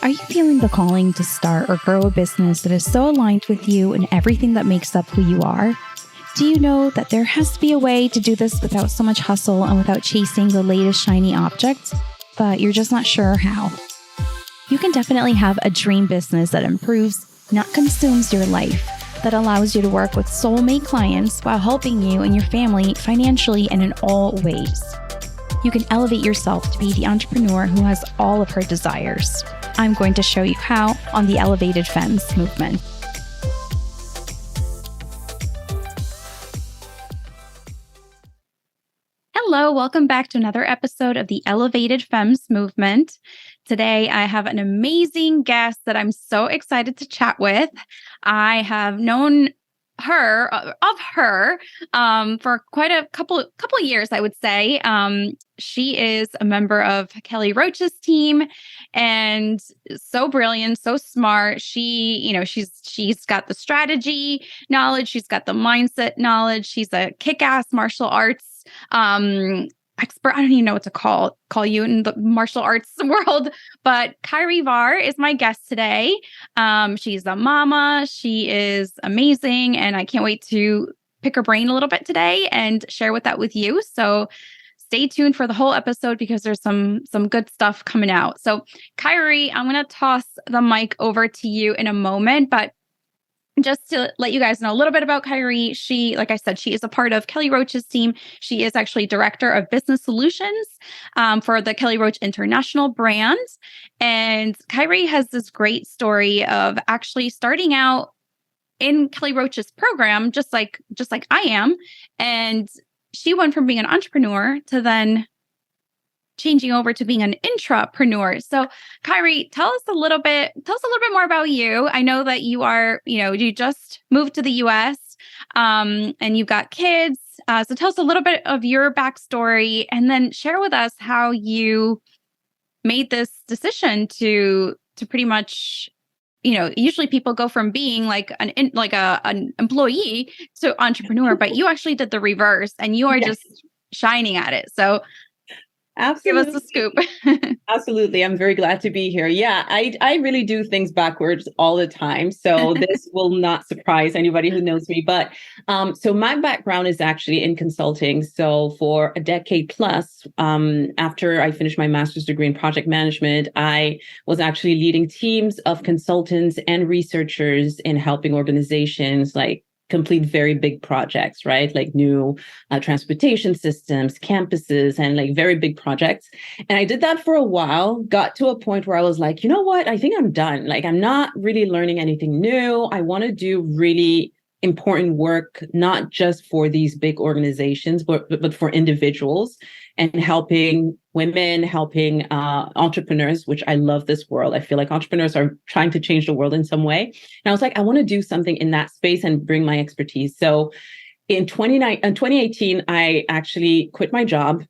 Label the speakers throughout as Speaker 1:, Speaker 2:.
Speaker 1: Are you feeling the calling to start or grow a business that is so aligned with you and everything that makes up who you are? Do you know that there has to be a way to do this without so much hustle and without chasing the latest shiny object, but you're just not sure how? You can definitely have a dream business that improves, not consumes your life, that allows you to work with soulmate clients while helping you and your family financially and in all ways. You can elevate yourself to be the entrepreneur who has all of her desires. I'm going to show you how on the Elevated Femmes movement. Hello, welcome back to another episode of the Elevated Femmes movement. Today, I have an amazing guest that I'm so excited to chat with. I have known her for quite a couple years, I would say. She is a member of Kelly Roach's team and so brilliant, so smart. She's got the strategy knowledge, she's got the mindset knowledge. She's a kick-ass martial arts expert. I don't even know what to call you in the martial arts world, but Khairy Varre is my guest today. She's a mama. She is amazing, and I can't wait to pick her brain a little bit today and share that with you. So stay tuned for the whole episode because there's some good stuff coming out. So Khairy, I'm going to toss the mic over to you in a moment, but just to let you guys know a little bit about Khairy, she, like I said, she is a part of Kelly Roach's team. She is actually director of business solutions for the Kelly Roach International brand. And Khairy has this great story of actually starting out in Kelly Roach's program, just like I am. And she went from being an entrepreneur to then changing over to being an intrapreneur. So Khairy, tell us a little bit more about you. I know that you just moved to the US and you've got kids. So tell us a little bit of your backstory and then share with us how you made this decision to pretty much, usually people go from being like an employee to entrepreneur, but you actually did the reverse and you are just shining at it. So
Speaker 2: absolutely.
Speaker 1: Give us a scoop.
Speaker 2: Absolutely. I'm very glad to be here. Yeah, I really do things backwards all the time. So this will not surprise anybody who knows me. But so my background is actually in consulting. So for a decade plus, after I finished my master's degree in project management, I was actually leading teams of consultants and researchers in helping organizations like complete very big projects, right? Like new transportation systems, campuses, and like very big projects. And I did that for a while, got to a point where I was like, you know what? I think I'm done. Like, I'm not really learning anything new. I want to do really important work, not just for these big organizations, but for individuals and helping women, helping entrepreneurs, which I love this world. I feel like entrepreneurs are trying to change the world in some way. And I was like, I want to do something in that space and bring my expertise. So in 2018, I actually quit my job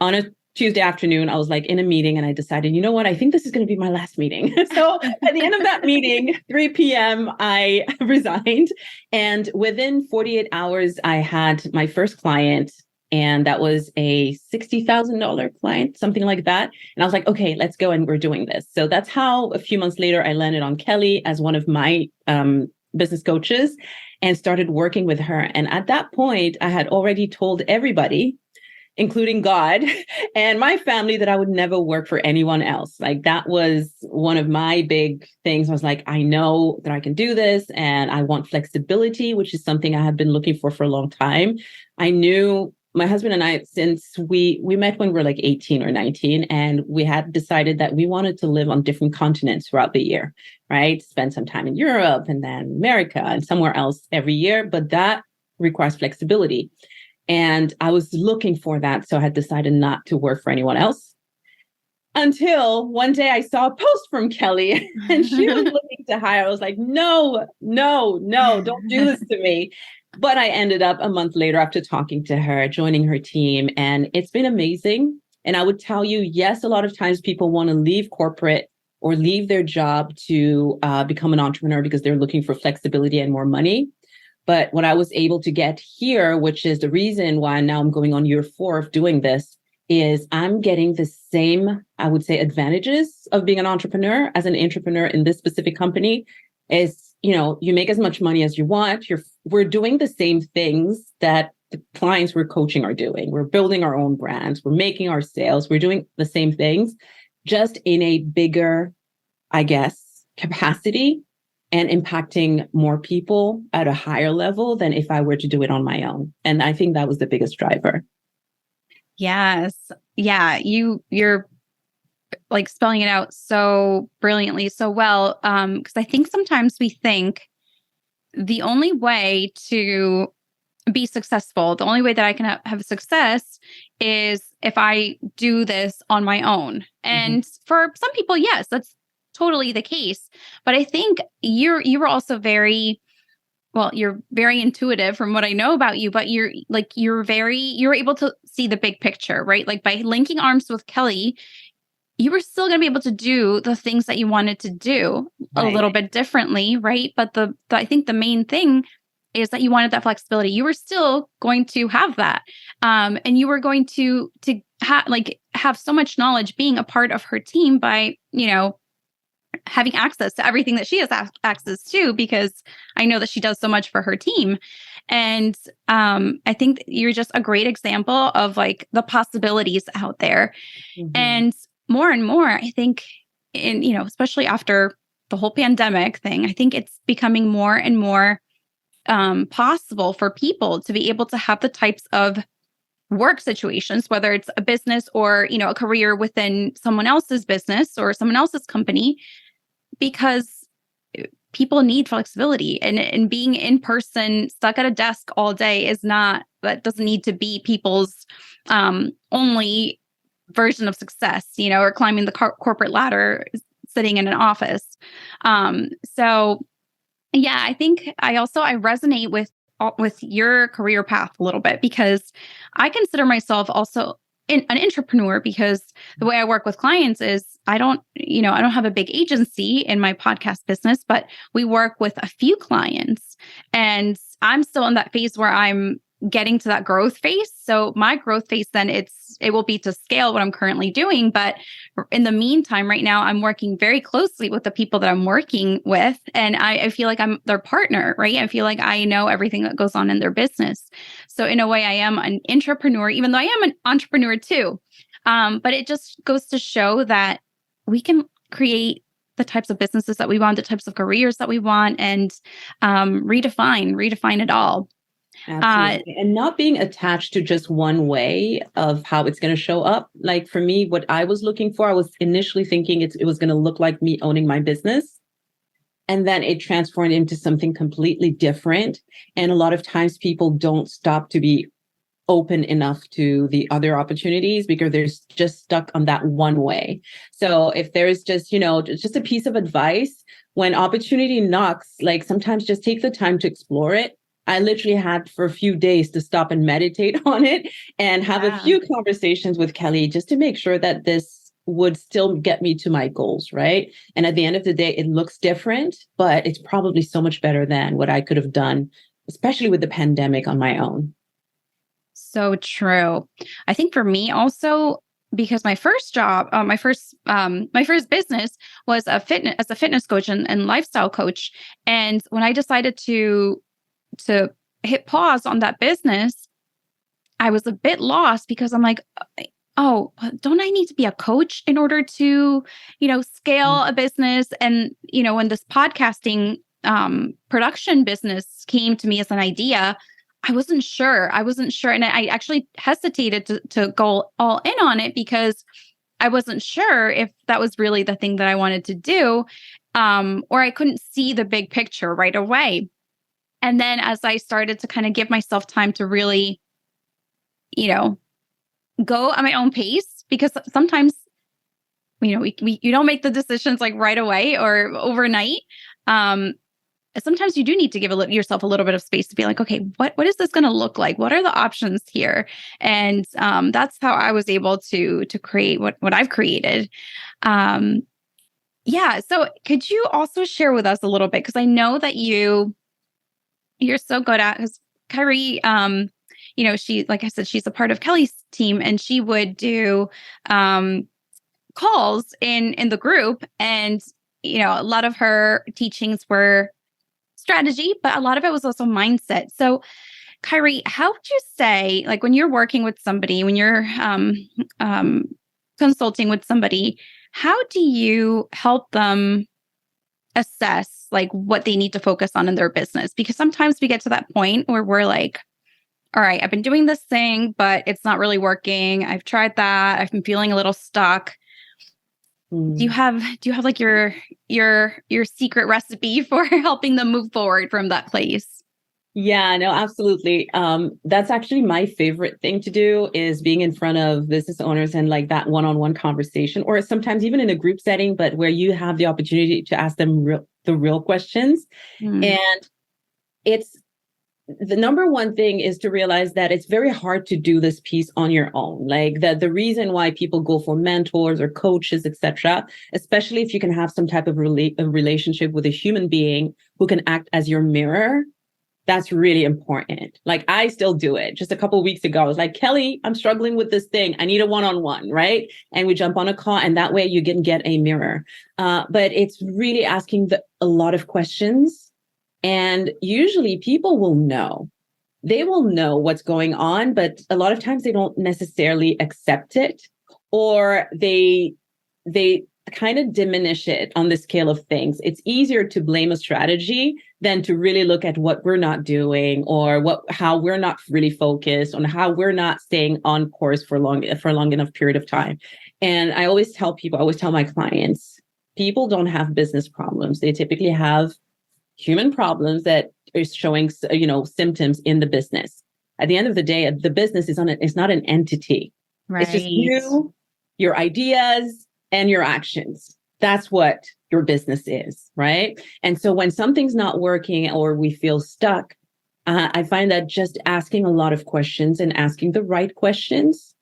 Speaker 2: on a Tuesday afternoon. I was like in a meeting and I decided, you know what, I think this is going to be my last meeting. So at the end of that meeting, 3 p.m., I resigned. And within 48 hours, I had my first client. And that was a $60,000 client, something like that. And I was like, okay, let's go. And we're doing this. So that's how a few months later, I landed on Kelly as one of my business coaches and started working with her. And at that point, I had already told everybody, including God and my family, that I would never work for anyone else. Like that was one of my big things. I was like, I know that I can do this and I want flexibility, which is something I had been looking for a long time. I knew my husband and I, since we met when we were like 18 or 19, and we had decided that we wanted to live on different continents throughout the year, right? Spend some time in Europe and then America and somewhere else every year. But that requires flexibility. And I was looking for that. So I had decided not to work for anyone else until one day I saw a post from Kelly and she was looking to hire. I was like, no, don't do this to me. But I ended up a month later after talking to her, joining her team. And it's been amazing. And I would tell you, yes, a lot of times people want to leave corporate or leave their job to become an entrepreneur because they're looking for flexibility and more money. But what I was able to get here, which is the reason why now I'm going on year 4 of doing this, is I'm getting the same, I would say, advantages of being an entrepreneur as an entrepreneur in this specific company. Is, you make as much money as you want. We're doing the same things that the clients we're coaching are doing. We're building our own brands. We're making our sales. We're doing the same things, just in a bigger, I guess, capacity, and impacting more people at a higher level than if I were to do it on my own. And I think that was the biggest driver.
Speaker 1: Yes. Yeah. You're like spelling it out so brilliantly, so well. Because I think sometimes we think the only way to be successful, the only way that I can have success is if I do this on my own. And for some people, yes, that's totally the case. But I think you were also very well, you're very intuitive from what I know about you, but you're able to see the big picture, right? Like by linking arms with Kelly, you were still going to be able to do the things that you wanted to do a little bit differently, right? But I think the main thing is that you wanted that flexibility. You were still going to have that, and you were going to have so much knowledge being a part of her team by having access to everything that she has access to, because I know that she does so much for her team. And I think you're just a great example of like the possibilities out there. And more, I think especially after the whole pandemic thing, I think it's becoming more and more possible for people to be able to have the types of work situations, whether it's a business or, a career within someone else's business or someone else's company, because people need flexibility, and being in person, stuck at a desk all day that doesn't need to be people's only version of success, or climbing the corporate ladder, sitting in an office. So yeah, I think I resonate with your career path a little bit, because I consider myself also an entrepreneur, because the way I work with clients is I don't have a big agency in my podcast business, but we work with a few clients, and I'm still in that phase where I'm getting to that growth phase. So my growth phase, then it will be to scale what I'm currently doing. But in the meantime, right now, I'm working very closely with the people that I'm working with. And I feel like I'm their partner, right? I feel like I know everything that goes on in their business. So in a way, I am an entrepreneur, even though I am an entrepreneur too. But it just goes to show that we can create the types of businesses that we want, the types of careers that we want, and redefine it all.
Speaker 2: Absolutely. And not being attached to just one way of how it's going to show up. Like for me, what I was looking for, I was initially thinking it was going to look like me owning my business. And then it transformed into something completely different. And a lot of times people don't stop to be open enough to the other opportunities because they're just stuck on that one way. So if there's just a piece of advice, when opportunity knocks, like sometimes just take the time to explore it. I literally had for a few days to stop and meditate on it and have a few conversations with Kelly just to make sure that this would still get me to my goals, right? And at the end of the day, it looks different, but it's probably so much better than what I could have done, especially with the pandemic, on my own.
Speaker 1: So true. I think for me also, because my first job, my first business was as a fitness coach and lifestyle coach. And when I decided to hit pause on that business, I was a bit lost, because I'm like, oh, don't I need to be a coach in order to, scale a business? And, when this podcasting production business came to me as an idea, I wasn't sure. And I actually hesitated to go all in on it, because I wasn't sure if that was really the thing that I wanted to do, or I couldn't see the big picture right away. And then as I started to kind of give myself time to really, go at my own pace, because sometimes, you don't make the decisions like right away or overnight. Sometimes you do need to give yourself a little bit of space to be like, okay, what is this going to look like? What are the options here? And that's how I was able to create what I've created. Yeah. So could you also share with us a little bit? Because I know that you're so good at, because Khairy, she, like I said, she's a part of Kelly's team, and she would do calls in the group. And, a lot of her teachings were strategy, but a lot of it was also mindset. So, Khairy, how would you say, like when you're working with somebody, when you're consulting with somebody, how do you help them assess like what they need to focus on in their business? Because sometimes we get to that point where we're like, all right, I've been doing this thing, but it's not really working. I've tried that. I've been feeling a little stuck. Do you have like your secret recipe for helping them move forward from that place?
Speaker 2: Yeah, no, absolutely. That's actually my favorite thing to do is being in front of business owners and like that one-on-one conversation, or sometimes even in a group setting, but where you have the opportunity to ask them the real questions. And it's the number one thing is to realize that it's very hard to do this piece on your own. Like the reason why people go for mentors or coaches, etc., especially if you can have some type of a relationship with a human being who can act as your mirror. That's really important. Like I still do it. Just a couple of weeks ago, I was like, Kelly, I'm struggling with this thing. I need a one-on-one, right? And we jump on a call, and that way you can get a mirror. But it's really asking a lot of questions. And usually people will know. They will know what's going on, but a lot of times they don't necessarily accept it, or they kind of diminish it on the scale of things. It's easier to blame a strategy than to really look at what we're not doing, or how we're not really focused, on how we're not staying on course for long enough period of time. And I always tell my clients, people don't have business problems. They typically have human problems that is showing, symptoms in the business. At the end of the day, the business is not an entity.
Speaker 1: Right.
Speaker 2: It's just you, your ideas, and your actions. That's what your business is, right? And so when something's not working or we feel stuck, I find that just asking a lot of questions and asking the right questions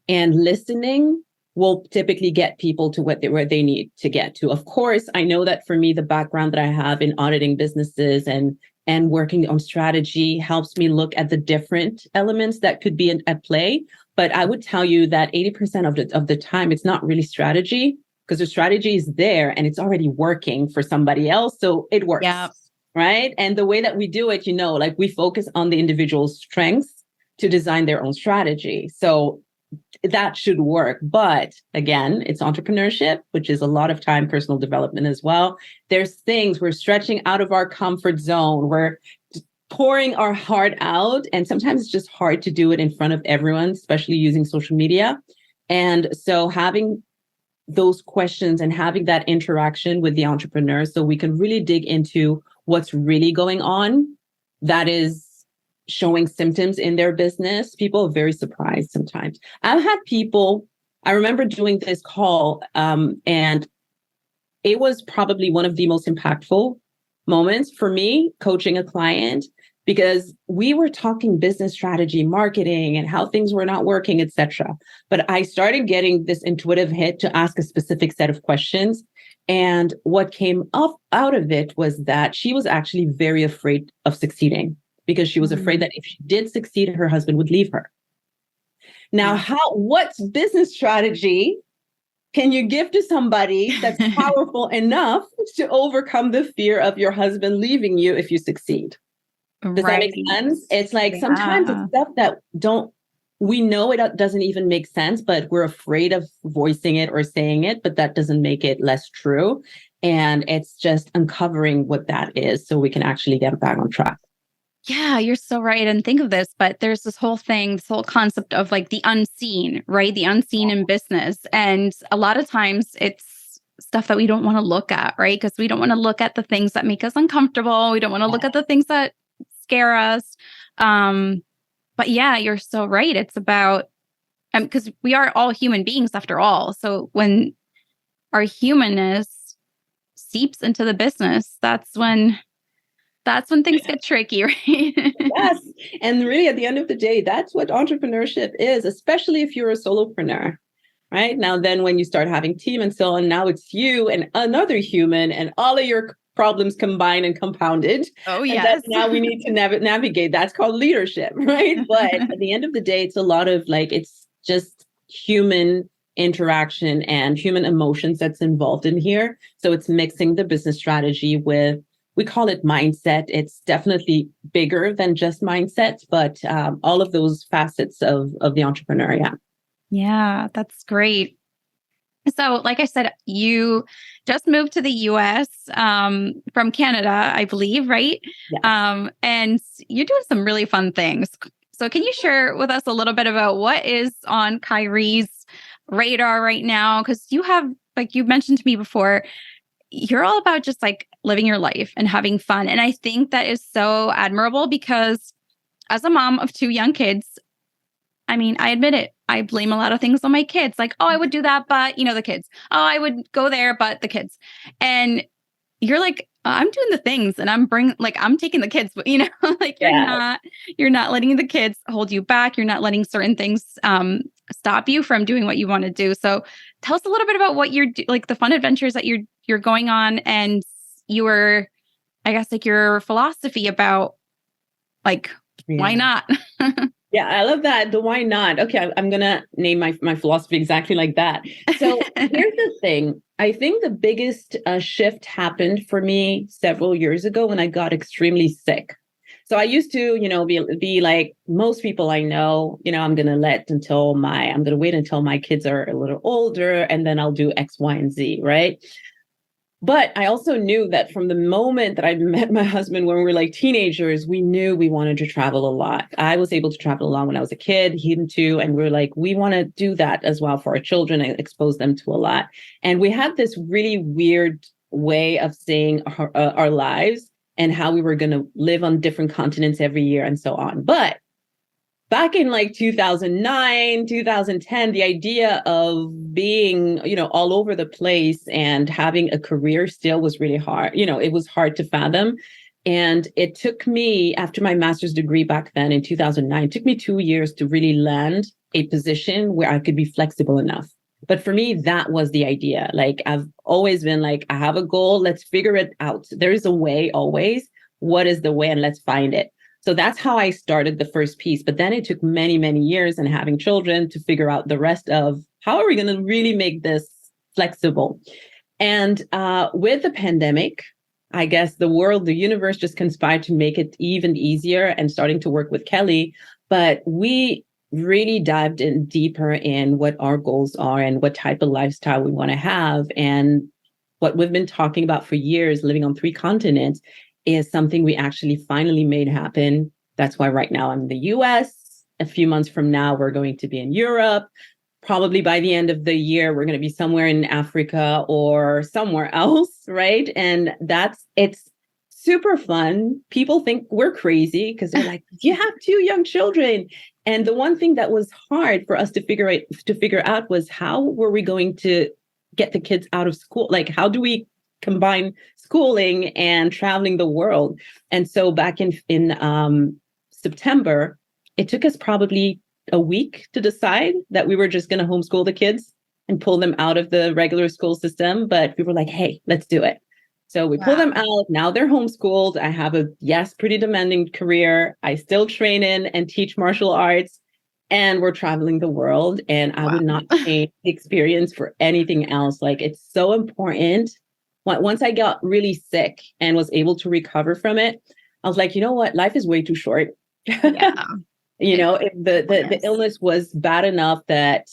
Speaker 2: and listening will typically get people to where they need to get to. Of course, I know that for me, the background that I have in auditing businesses and working on strategy helps me look at the different elements that could be at play. But I would tell you that 80% of the time, it's not really strategy, because the strategy is there and it's already working for somebody else. So it works, right? And the way that we do it, like we focus on the individual's strengths to design their own strategy. So that should work. But again, it's entrepreneurship, which is a lot of time, personal development as well. There's things we're stretching out of our comfort zone. We're pouring our heart out. And sometimes it's just hard to do it in front of everyone, especially using social media. And so having those questions and having that interaction with the entrepreneur so we can really dig into what's really going on that is showing symptoms in their business. People are very surprised sometimes. I've had people, I remember doing this call, and it was probably one of the most impactful moments for me coaching a client, because we were talking business strategy, marketing, and how things were not working, etc. But I started getting this intuitive hit to ask a specific set of questions. And what came up out of it was that she was actually very afraid of succeeding, because she was afraid that if she did succeed, her husband would leave her. Now, what business strategy can you give to somebody that's powerful enough to overcome the fear of your husband leaving you if you succeed? Does that make sense? It's like sometimes it's stuff that we know it doesn't even make sense, but we're afraid of voicing it or saying it, but that doesn't make it less true. And it's just uncovering what that is so we can actually get back on track.
Speaker 1: Yeah, you're so right. And think of this, but there's this whole concept of like the unseen, right? The unseen in business. And a lot of times it's stuff that we don't want to look at, right? Because we don't want to look at the things that make us uncomfortable. We don't want to look at the things that scare us. But yeah, you're so right. It's about, because we are all human beings after all. So when our humanness seeps into the business, that's when things get tricky, right?
Speaker 2: Yes. And really, at the end of the day, that's what entrepreneurship is, especially if you're a solopreneur, right? Now, then when you start having team and so on, now it's you and another human and all of your problems combined and compounded.
Speaker 1: Oh,
Speaker 2: And that
Speaker 1: yes.
Speaker 2: now we need to navigate. That's called leadership, right? But at the end of the day, it's a lot of like, it's just human interaction and human emotions that's involved in here. So it's mixing the business strategy with, we call it mindset. It's definitely bigger than just mindset, but all of those facets of the entrepreneur. Yeah.
Speaker 1: Yeah, that's great. So, like I said, you just moved to the US from Canada, I believe, right?
Speaker 2: Yes.
Speaker 1: And you're doing some really fun things. So, can you share with us a little bit about what is on Khairy's radar right now? Because you have, like you mentioned to me before, you're all about just like living your life and having fun. And I think that is so admirable because as a mom of two young kids, I mean, I admit it. I blame a lot of things on my kids. Like, oh, I would do that, but the kids. Oh, I would go there, but the kids. And you're like, I'm doing the things and I'm taking the kids, but like
Speaker 2: Yeah.
Speaker 1: you're not letting the kids hold you back. You're not letting certain things stop you from doing what you want to do. So tell us a little bit about what like the fun adventures that you're going on and your, I guess like your philosophy about like, why
Speaker 2: Yeah.
Speaker 1: not?
Speaker 2: Yeah, I love that. The why not? Okay, I'm gonna name my philosophy exactly like that. So here's the thing. I think the biggest shift happened for me several years ago when I got extremely sick. So I used to, be like most people I know, I'm gonna wait until my kids are a little older and then I'll do X, Y, and Z, right? But I also knew that from the moment that I met my husband when we were like teenagers, we knew we wanted to travel a lot. I was able to travel a lot when I was a kid, him too. And we are like, we want to do that as well for our children and expose them to a lot. And we had this really weird way of seeing our lives and how we were going to live on different continents every year and so on. But back in like 2009, 2010, the idea of being, all over the place and having a career still was really hard. It was hard to fathom. And it took me, after my master's degree back then in 2009, it took me 2 years to really land a position where I could be flexible enough. But for me, that was the idea. Like, I've always been like, I have a goal. Let's figure it out. There is a way always. What is the way? And let's find it. So that's how I started the first piece. But then it took many, many years and having children to figure out the rest of how are we going to really make this flexible. And with the pandemic, I guess the universe just conspired to make it even easier and starting to work with Kelly. But we really dived in deeper in what our goals are and what type of lifestyle we want to have. And what we've been talking about for years, living on 3 continents, is something we actually finally made happen. That's why right now I'm in the US. A few months from now, we're going to be in Europe. Probably by the end of the year, we're going to be somewhere in Africa or somewhere else, right? And it's super fun. People think we're crazy because they're like, you have 2 young children. And the one thing that was hard for us to figure out was how were we going to get the kids out of school? Like, how do we combine schooling and traveling the world? And so back in September, it took us probably a week to decide that we were just going to homeschool the kids and pull them out of the regular school system. But we were like, hey, let's do it. So we pull them out. Now they're homeschooled. I have pretty demanding career. I still train in and teach martial arts, and we're traveling the world. And I would not change the experience for anything else. Like, it's so important. Once I got really sick and was able to recover from it, I was like, you know what? Life is way too short.
Speaker 1: Yeah.
Speaker 2: The illness was bad enough that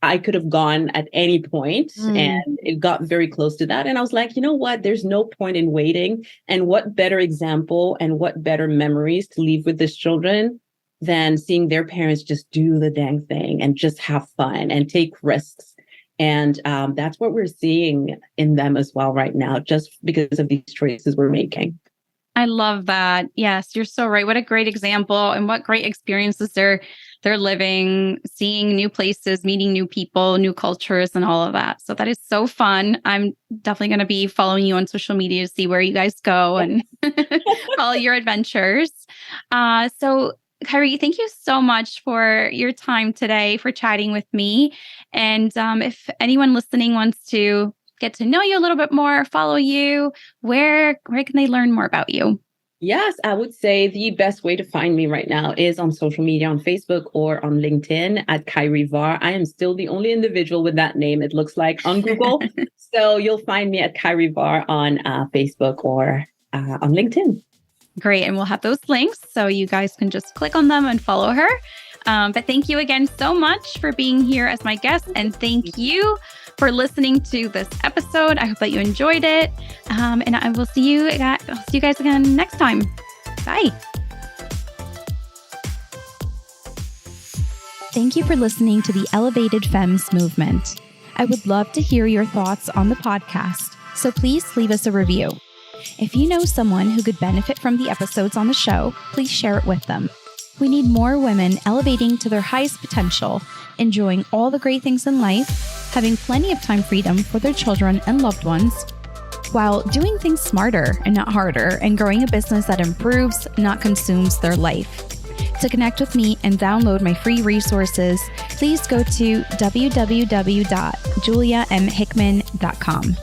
Speaker 2: I could have gone at any point, and it got very close to that. And I was like, you know what? There's no point in waiting. And what better example and what better memories to leave with these children than seeing their parents just do the dang thing and just have fun and take risks. And that's what we're seeing in them as well right now, just because of these choices we're making.
Speaker 1: I love that. Yes, you're so right. What a great example and what great experiences they're living, seeing new places, meeting new people, new cultures, and all of that. So that is so fun. I'm definitely going to be following you on social media to see where you guys go and follow your adventures. So Khairy, thank you so much for your time today, for chatting with me. And if anyone listening wants to get to know you a little bit more, follow you, where can they learn more about you?
Speaker 2: Yes, I would say the best way to find me right now is on social media, on Facebook or on LinkedIn at Khairy Varre. I am still the only individual with that name, it looks like, on Google. So you'll find me at Khairy Varre on Facebook or on LinkedIn.
Speaker 1: Great. And we'll have those links so you guys can just click on them and follow her. But thank you again so much for being here as my guest. And thank you for listening to this episode. I hope that you enjoyed it. And I will see you guys again next time. Bye. Thank you for listening to the Elevated Femmes movement. I would love to hear your thoughts on the podcast, so please leave us a review. If you know someone who could benefit from the episodes on the show, please share it with them. We need more women elevating to their highest potential, enjoying all the great things in life, having plenty of time freedom for their children and loved ones, while doing things smarter and not harder, and growing a business that improves, not consumes their life. To connect with me and download my free resources, please go to www.juliamhickman.com.